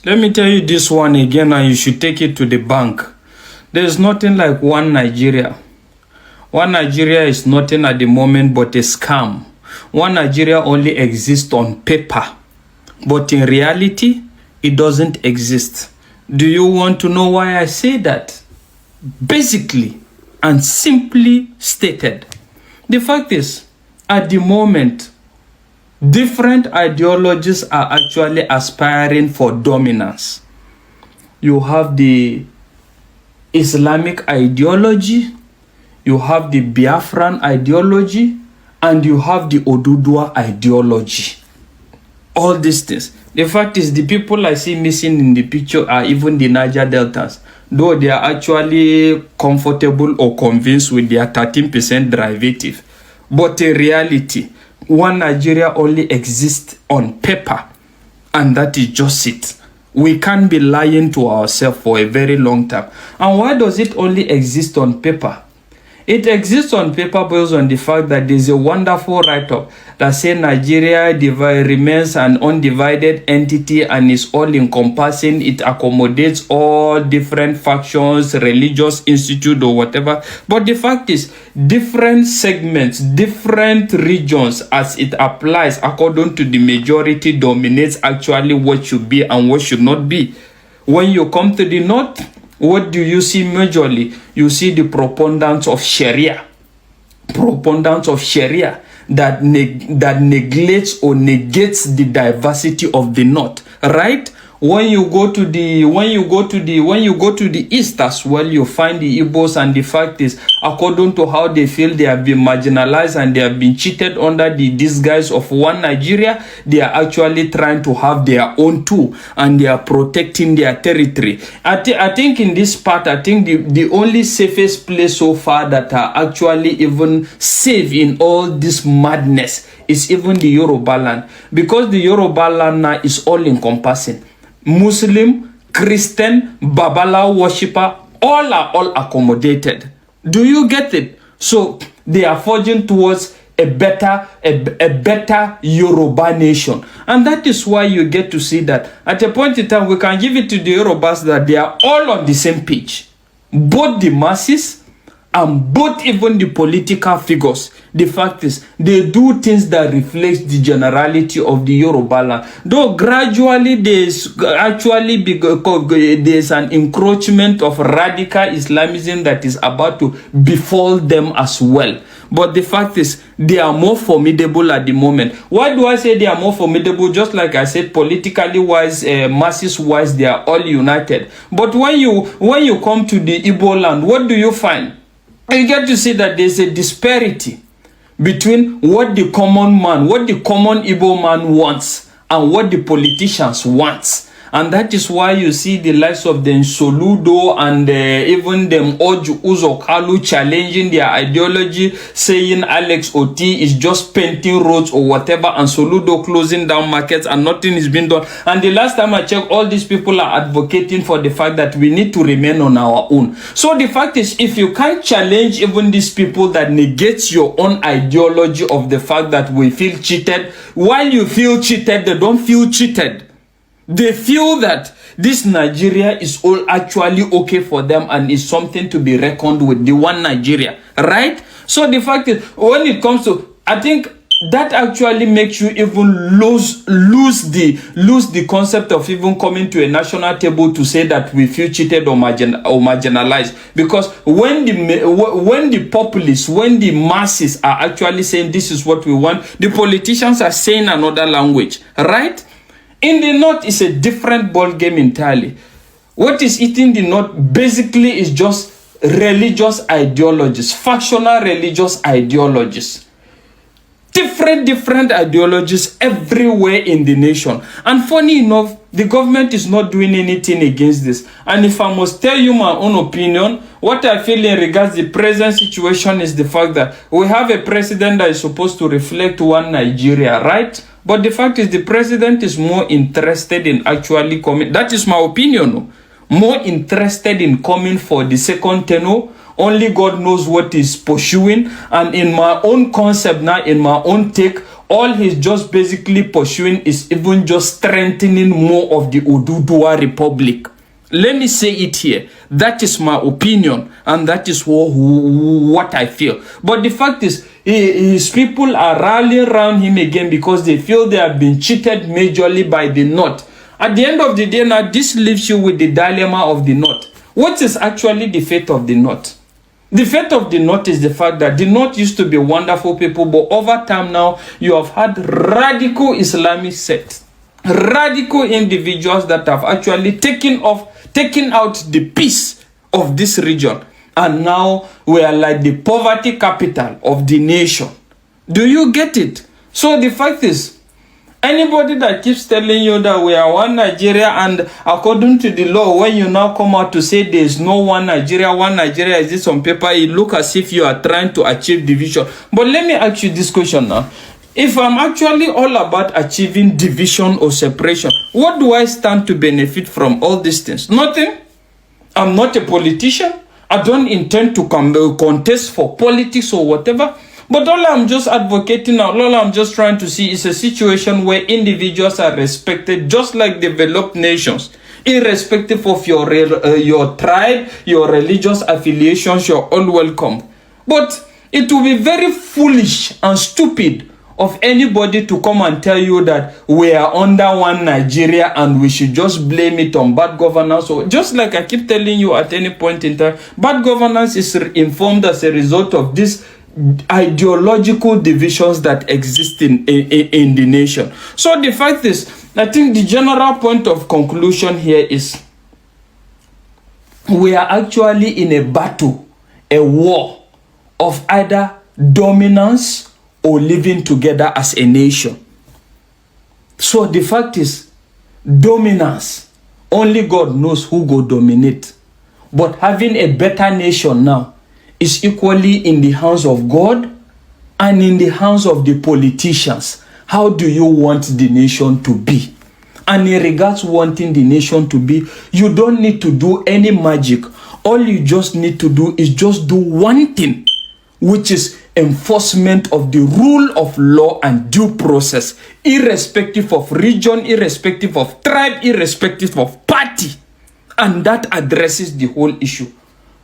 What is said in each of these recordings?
Let me tell you this one again, and you should take it to the bank. There's nothing like one Nigeria. One Nigeria is nothing at the moment but a scam. One Nigeria only exists on paper, but in reality, it doesn't exist. Do you want to know why I say that? Basically and simply stated, the fact is, at the moment, different ideologies are actually aspiring for dominance. You have the Islamic ideology, you have the Biafran ideology, and you have the Oduduwa ideology. All these things. The fact is, the people I see missing in the picture are even the Niger Deltas, though they are actually comfortable or convinced with their 13% derivative. But in reality, one Nigeria only exists on paper, and that is just it. We can't be lying to ourselves for a very long time. And why does it only exist on paper? It exists on paper based on the fact that there's a wonderful write-up that says Nigeria remains an undivided entity and is all-encompassing. It accommodates all different factions, religious institute or whatever. But the fact is, different segments, different regions, as it applies according to the majority, dominates actually what should be and what should not be. When you come to the north, what do you see majorly? You see the preponderance of Sharia. Preponderance of Sharia that neglects or negates the diversity of the north, right? When you go to the east as well, you find the Igbos, and the fact is, according to how they feel they have been marginalized and they have been cheated under the disguise of one Nigeria, they are actually trying to have their own too, and they are protecting their territory. I think in this part, I think the only safest place so far that are actually even safe in all this madness is even the Yoruba land, because the Yoruba land now is all encompassing. Muslim, Christian, Babala worshipper, all accommodated. Do you get it? So they are forging towards a better Yoruba nation. And that is why you get to see that at a point in time, we can give it to the Yorubas that they are all on the same page. Both the masses and both even the political figures. The fact is, they do things that reflect the generality of the Yoruba land. Though gradually there's an encroachment of radical Islamism that is about to befall them as well. But the fact is, they are more formidable at the moment. Why do I say they are more formidable? Just like I said, politically wise, masses wise, they are all united. But when you come to the Igbo land, what do you find? You get to see that there's a disparity between what the common man, what the common Igbo man wants, and what the politicians want. And that is why you see the likes of them Soludo and even them Oju Uzokalu challenging their ideology, saying Alex Oti is just painting roads or whatever, and Soludo closing down markets and nothing is being done. And the last time I checked, all these people are advocating for the fact that we need to remain on our own. So the fact is, if you can't challenge even these people that negates your own ideology of the fact that we feel cheated, while you feel cheated, they don't feel cheated. They feel that this Nigeria is all actually okay for them and is something to be reckoned with, the one Nigeria, right? So the fact is, when it comes to, I think that actually makes you even lose the concept of even coming to a national table to say that we feel cheated or marginalized. Because when the populace, when the masses are actually saying this is what we want, the politicians are saying another language, right? In the north, it's a different ball game entirely. What is eating the north basically is just religious ideologies, factional religious ideologies. Different ideologies everywhere in the nation. And funny enough, the government is not doing anything against this. And if I must tell you my own opinion, what I feel in regards to the present situation is the fact that we have a president that is supposed to reflect one Nigeria, right? But the fact is, the president is more interested in actually coming. That is my opinion. More interested in coming for the second tenure Only God knows what he's pursuing. And in my own concept now, in my own take, all he's just basically pursuing is even just strengthening more of the Oduduwa Republic. Let me say it here. That is my opinion, and that is what I feel. But the fact is, his people are rallying around him again because they feel they have been cheated majorly by the North. At the end of the day, now, this leaves you with the dilemma of the North. What is actually the fate of the North? The fate of the North is the fact that the North used to be wonderful people, but over time now, you have had radical Islamic sects, radical individuals that have actually taken out the peace of this region. And now we are like the poverty capital of the nation. Do you get it? So the fact is, anybody that keeps telling you that we are one Nigeria, and according to the law, when you now come out to say there is no one Nigeria exists on paper, it looks as if you are trying to achieve division. But let me ask you this question now. If I'm actually all about achieving division or separation, what do I stand to benefit from all these things? Nothing. I'm not a politician. I don't intend to contest for politics or whatever. But all I'm just advocating now, all I'm just trying to see is a situation where individuals are respected just like developed nations, irrespective of your tribe, your religious affiliations. You're all welcome. But it will be very foolish and stupid of anybody to come and tell you that we are under one Nigeria and we should just blame it on bad governance. Or just like I keep telling you at any point in time, bad governance is informed as a result of this ideological divisions that exist in the nation. So the fact is, I think the general point of conclusion here is we are actually in a battle, a war of either dominance or living together as a nation. So the fact is, dominance, only God knows who go dominate. But having a better nation now is equally in the hands of God and in the hands of the politicians. How do you want the nation to be? And in regards wanting the nation to be, you don't need to do any magic. All you just need to do is just do one thing, which is enforcement of the rule of law and due process, irrespective of region, irrespective of tribe, irrespective of party. And that addresses the whole issue.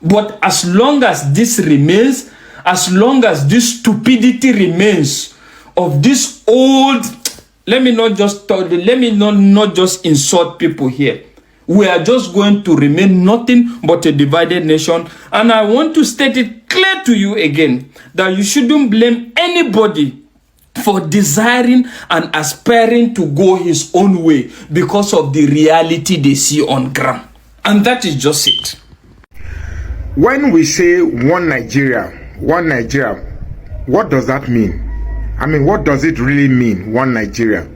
But as long as this remains, as long as this stupidity remains of this old, let me not just insult people here. We are just going to remain nothing but a divided nation. And I want to state it clear to you again that you shouldn't blame anybody for desiring and aspiring to go his own way because of the reality they see on ground. And that is just it. When we say one Nigeria, what does that mean? I mean, what does it really mean, one Nigeria?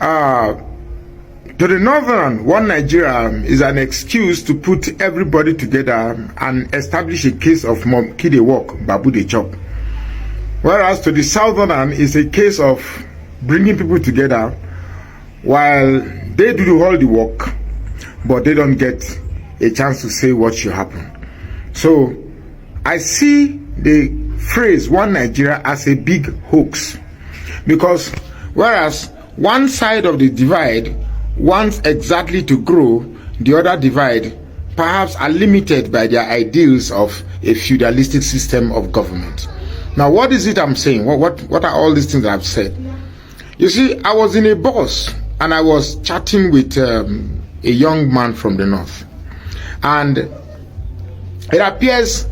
To the northern, one Nigeria is an excuse to put everybody together and establish a case of Mom Kide walk, Babu de chop. Whereas to the southern is a case of bringing people together while they do all the work, but they don't get a chance to say what should happen. So I see the phrase one Nigeria as a big hoax, because whereas one side of the divide wants exactly to grow, the other divide perhaps are limited by their ideals of a feudalistic system of government. Now, what is it I'm saying? What are all these things that I've said? You see, I was in a bus and I was chatting with a young man from the north, and it appears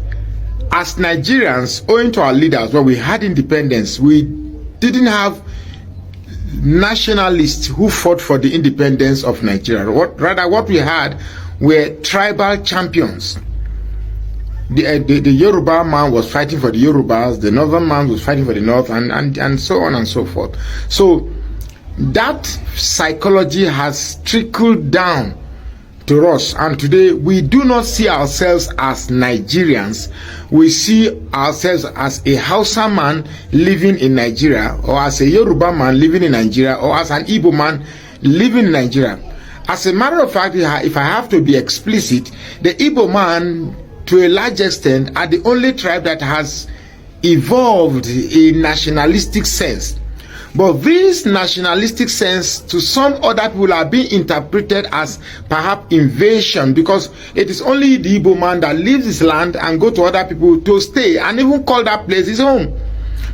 as Nigerians, owing to our leaders, when we had independence, we didn't have nationalists who fought for the independence of Nigeria. What we had were tribal champions. The Yoruba man was fighting for the Yorubas, the northern man was fighting for the north, and so on and so forth. So that psychology has trickled down to us, and today we do not see ourselves as Nigerians. We see ourselves as a Hausa man living in Nigeria, or as a Yoruba man living in Nigeria, or as an Igbo man living in Nigeria. As a matter of fact, if I have to be explicit, the Igbo man to a large extent, are the only tribe that has evolved in nationalistic sense. But this nationalistic sense to some other people are being interpreted as perhaps invasion, because it is only the Igbo man that leaves his land and go to other people to stay and even call that place his home.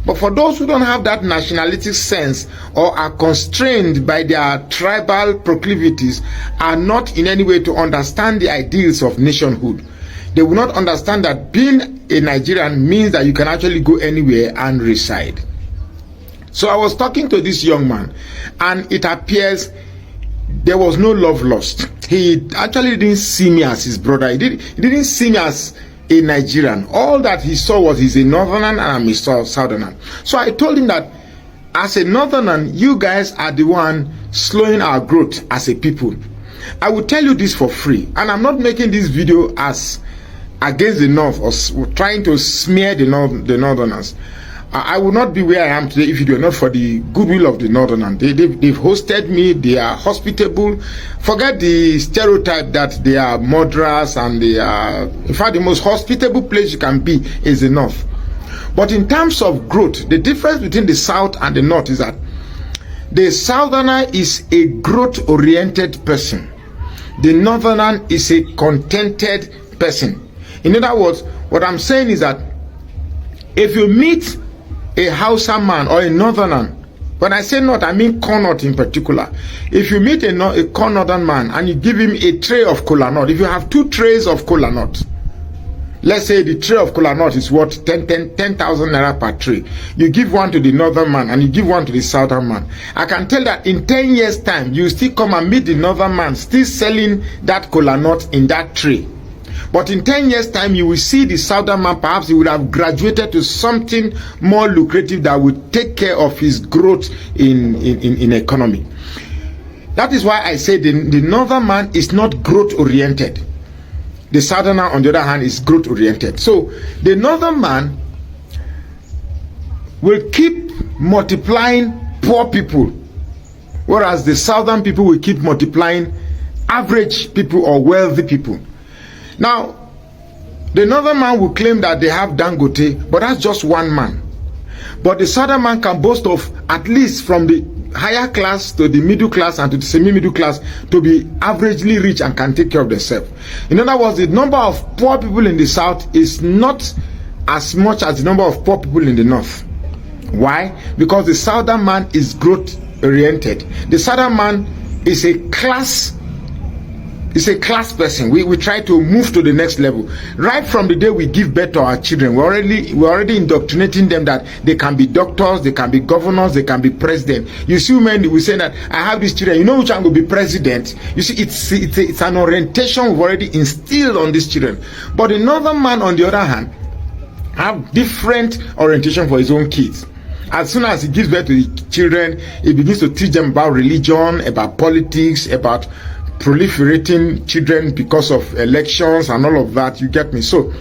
But for those who don't have that nationalistic sense or are constrained by their tribal proclivities, are not in any way to understand the ideals of nationhood. They will not understand that being a Nigerian means that you can actually go anywhere and reside. So I was talking to this young man, and it appears there was no love lost. He actually didn't see me as his brother. He didn't see me as a Nigerian. All that he saw was he's a northerner and I'm a southerner. So I told him that as a northerner, you guys are the one slowing our growth as a people. I will tell you this for free, and I'm not making this video as against the North or trying to smear the northerners. I would not be where I am today if it were not for the goodwill of the northerners. They've hosted me. They are hospitable. Forget the stereotype that they are murderers, and they are, in fact, the most hospitable place you can be is the North. But in terms of growth, the difference between the South and the North is that the southerner is a growth-oriented person. The northerner is a contented person. In other words, what I'm saying is that if you meet a Hausa man or a northerner, when I say North, I mean Connaught in particular. If you meet a Connaughtan man and you give him a tray of kola nut, if you have 2 trays of kola nut, let's say the tray of kola nut is worth 10,000 naira per tray. You give one to the northern man and you give one to the southern man. I can tell that in 10 years' time, you still come and meet the northern man still selling that kola nut in that tray. But in 10 years' time, you will see the southern man, perhaps he would have graduated to something more lucrative that would take care of his growth in economy. That is why I say the northern man is not growth-oriented. The southerner, on the other hand, is growth-oriented. So the northern man will keep multiplying poor people, whereas the southern people will keep multiplying average people or wealthy people. Now, the northern man will claim that they have Dangote, but that's just one man. But the southern man can boast of, at least from the higher class to the middle class and to the semi-middle class, to be averagely rich and can take care of themselves. In other words, the number of poor people in the south is not as much as the number of poor people in the north. Why? Because the southern man is growth-oriented. The southern man is a class person. We try to move to the next level. Right from the day we give birth to our children, we're already indoctrinating them that they can be doctors, they can be governors, they can be president. You see, women will say that I have these children, you know which one will be president. You see, it's an orientation we've already instilled on these children. But the northern man, on the other hand, have different orientation for his own kids. As soon as he gives birth to the children, he begins to teach them about religion, about politics, about proliferating children because of elections and all of that. You get me? So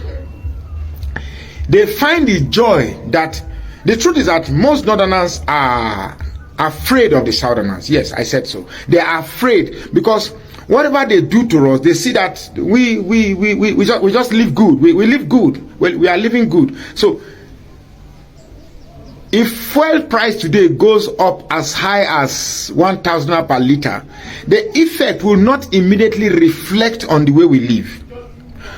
they find the joy that the truth is that most northerners are afraid of the southerners. Yes, I said so. They are afraid because whatever they do to us, they see that we just live good. We live good. We are living good. So if fuel price today goes up as high as 1,000 per liter, the effect will not immediately reflect on the way we live.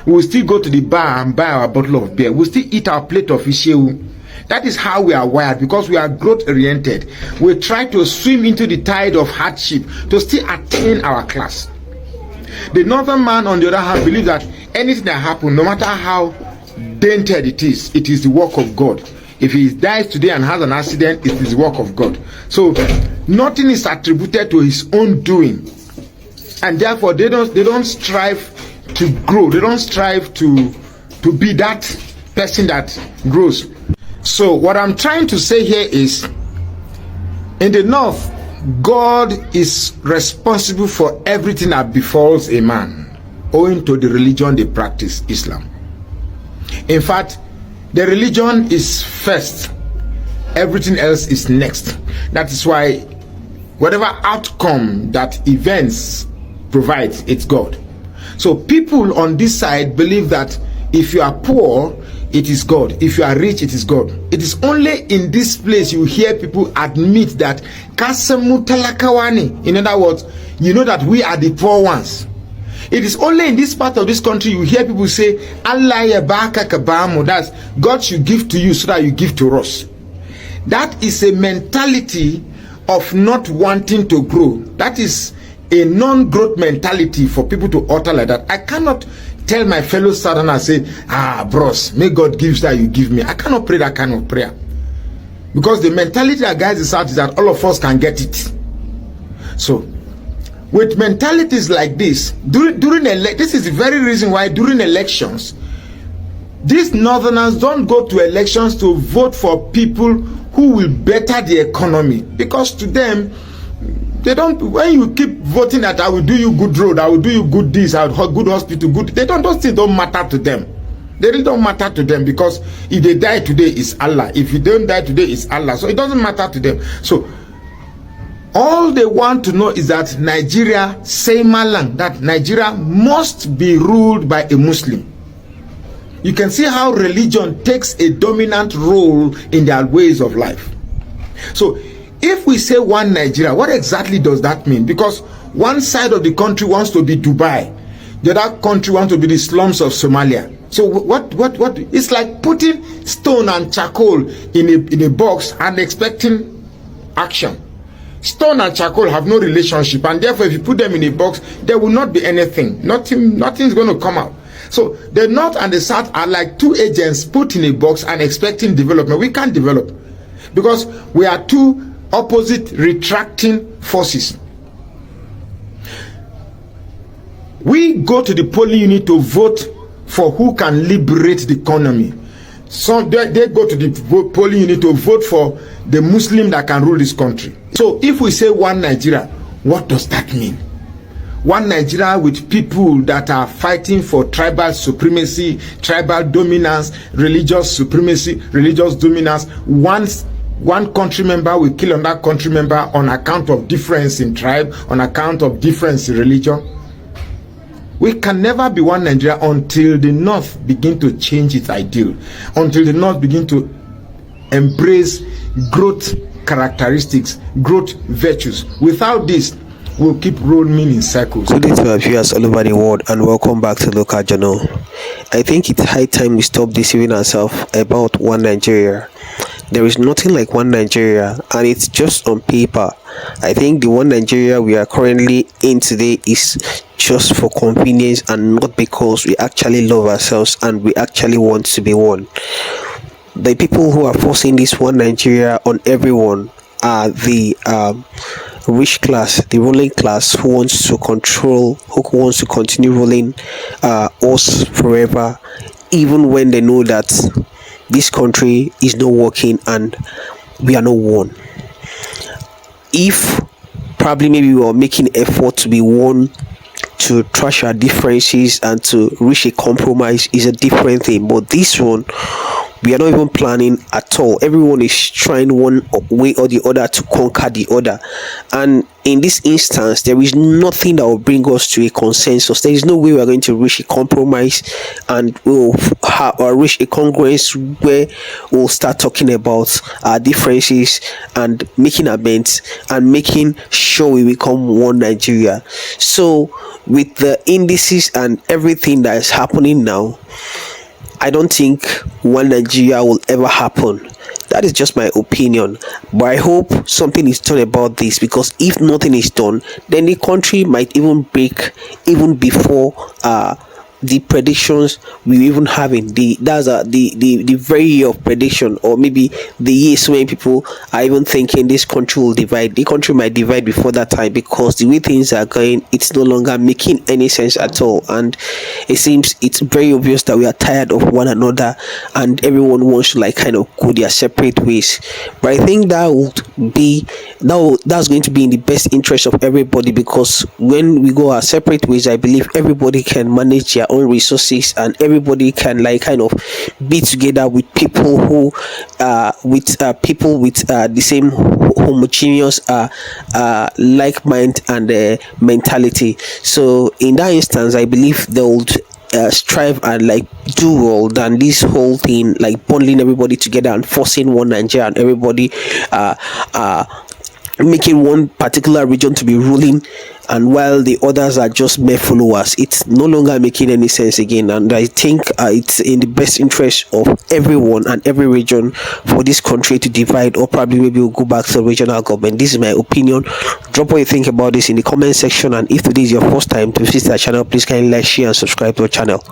We'll still go to the bar and buy our bottle of beer. We'll still eat our plate of ishewu. That is how we are wired, because we are growth-oriented. We try to swim into the tide of hardship to still attain our class. The northern man, on the other hand, believes that anything that happens, no matter how dented it is the work of God. If he dies today and has an accident, it is the work of God. So nothing is attributed to his own doing, and therefore they don't strive to grow. They don't strive to be that person that grows. So what I'm trying to say here is, in the north, God is responsible for everything that befalls a man, owing to the religion they practice, Islam. In fact, the religion is first, everything else is next. That is why whatever outcome that events provides, it's God. So people on this side believe that If you are poor, it is God. If you are rich, it is God. It is only in this place you hear people admit that kasemu talakawani. In other words, you know that we are the poor ones. It is only in this part of this country you hear people say, Allah yabaka kabamu, that God should give to you so that you give to us. That is a mentality of not wanting to grow. That is a non-growth mentality for people to utter like that. I cannot tell my fellow Southerners, say, bros, may God give that you give me. I cannot pray that kind of prayer. Because the mentality that guides us out is that all of us can get it. So, with mentalities like this, this is the very reason why during elections, these Northerners don't go to elections to vote for people who will better the economy. Because to them, they don't, when you keep voting that I will do you good road, I will do you good this, I will good hospital, good, those things don't matter to them. They really don't matter to them, because if they die today, it's Allah. If you don't die today, it's Allah. So it doesn't matter to them. So all they want to know is that Nigeria, say Malang, that Nigeria must be ruled by a Muslim. You can see how religion takes a dominant role in their ways of life. So if we say one Nigeria, what exactly does that mean? Because one side of the country wants to be Dubai, the other country wants to be the slums of Somalia. So what it's like putting stone and charcoal in a box and expecting action. Stone and charcoal have no relationship, and therefore if you put them in a box, there will not be anything. Nothing's going to come out. So the North and the South are like two agents put in a box and expecting development. We can't develop because we are two opposite retracting forces. We go to the polling unit to vote for who can liberate the economy. Some they go to the polling unit to vote for the Muslim that can rule this country. So if we say one Nigeria, what does that mean? One Nigeria with people that are fighting for tribal supremacy, tribal dominance, religious supremacy, religious dominance. One country member will kill another country member on account of difference in tribe, on account of difference in religion. We can never be one Nigeria until the North begin to change its ideal, until the North begin to embrace growth characteristics, growth virtues. Without this, we'll keep rolling in circles. Good day to our viewers all over the world, and welcome back to Local Journal. I think it's high time we stop deceiving ourselves about one Nigeria. There is nothing like one Nigeria, and it's just on paper. I think the one Nigeria we are currently in today is just for convenience and not because we actually love ourselves and we actually want to be one. The people who are forcing this one Nigeria on everyone are the rich class, the ruling class, who wants to control, who wants to continue ruling us forever, even when they know that this country is not working and we are not one. If probably maybe we are making effort to be one, to trash our differences and to reach a compromise, is a different thing. But this one, we are not even planning at all. Everyone is trying one way or the other to conquer the other, and in this instance there is nothing that will bring us to a consensus. There is no way we are going to reach a compromise and we'll reach a congruence where we'll start talking about our differences and making amends and making sure we become one Nigeria. So with the indices and everything that is happening now, I don't think one Nigeria will ever happen. That is just my opinion, but I hope something is done about this, because if nothing is done, then the country might even break even before the predictions we even having. That's the very year of prediction, or maybe the year so many people are even thinking this country will divide. The country might divide before that time, because the way things are going, it's no longer making any sense at all, and it seems it's very obvious that we are tired of one another and everyone wants to kind of go their separate ways. But I think that's going to be in the best interest of everybody, because when we go our separate ways, I believe everybody can manage their own resources and everybody can kind of be together with people who with the same homogeneous like mind and mentality. So in that instance, I believe there would strive and like do well than this whole thing like bundling everybody together and forcing one Nigeria and everybody making one particular region to be ruling, and while the others are just mere followers. It's no longer making any sense again, and I think it's in the best interest of everyone and every region for this country to divide, or probably maybe we'll go back to regional government. This is my opinion. Drop what you think about this in the comment section, and if today is your first time to visit our channel, please kindly like, share and subscribe to our channel.